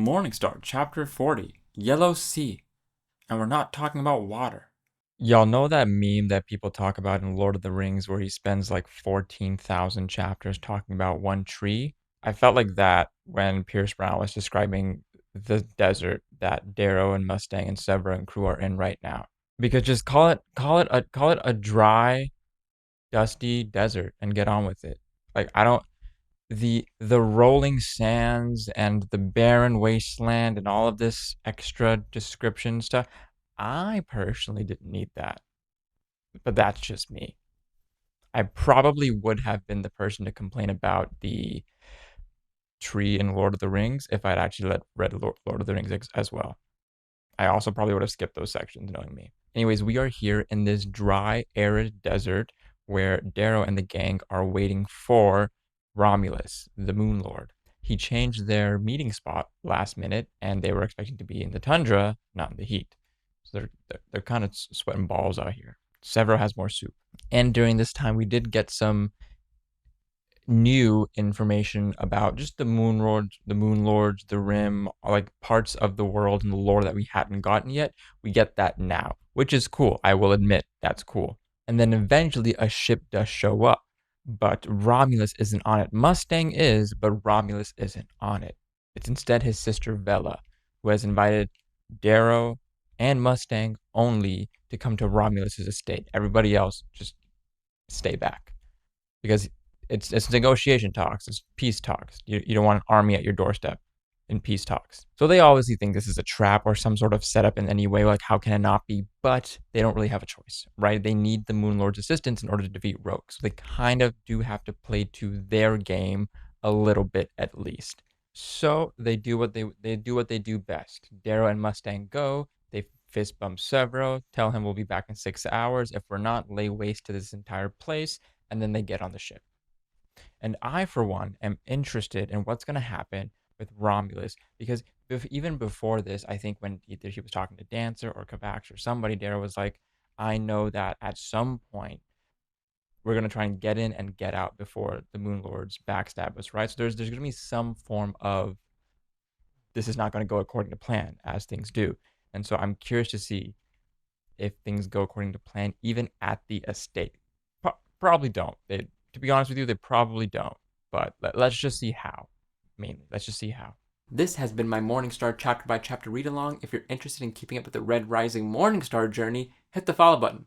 Morningstar, Chapter 40, Yellow Sea. And we're not talking about water. Y'all know that meme that people talk about in Lord of the Rings where he spends like 14,000 chapters talking about one tree? I felt like that when Pierce Brown was describing the desert that Darrow and Mustang and Severa and crew are in right now. Because just call it a dry, dusty desert and get on with it. Like I don't the rolling sands and the barren wasteland and all of this extra description stuff. I personally didn't need that, but that's just me. I probably would have been the person to complain about the tree in Lord of the Rings if I'd actually read Lord of the Rings as well. I also probably would have skipped those sections, knowing me. Anyways, we are here in this dry, arid desert where Darrow and the gang are waiting for Romulus, the Moon Lord. He changed their meeting spot last minute, and they were expecting to be in the tundra, not in the heat. So they're kind of sweating balls out here. Severo has more soup. And during this time, we did get some new information about just the Moon Lords, the Rim, like parts of the world and the lore that we hadn't gotten yet. We get that now, which is cool. I will admit that's cool. And then eventually a ship does show up, but Romulus isn't on it. Mustang is, but Romulus isn't on it. It's instead his sister Vela, who has invited Darrow and Mustang only to come to Romulus's estate. Everybody else just stay back because it's negotiation talks, it's peace talks. You don't want an army at your doorstep in peace talks. So they obviously think this is a trap or some sort of setup in any way. Like, how can it not be? But they don't really have a choice, right? They need the Moon Lord's assistance in order to defeat Rogue. So they kind of do have to play to their game a little bit at least. So they do what they do what they do best. Darrow and Mustang go. They fist bump Severo, tell him we'll be back in 6 hours. If we're not, lay waste to this entire place, and then they get on the ship. And I, for one, am interested in what's going to happen with Romulus because even before this, I think when either he was talking to Dancer or Kavax or somebody, Darrow was like, I know that at some point we're going to try and get in and get out before the Moon Lords backstab us, right? So there's going to be some form of this is not going to go according to plan as things do. And so I'm curious to see if things go according to plan, even at the estate. Probably don't. To be honest with you, they probably don't. But let's just see how. Mainly, let's just see how. This has been my Morningstar chapter by chapter read along. If you're interested in keeping up with the Red Rising Morningstar journey, hit the follow button.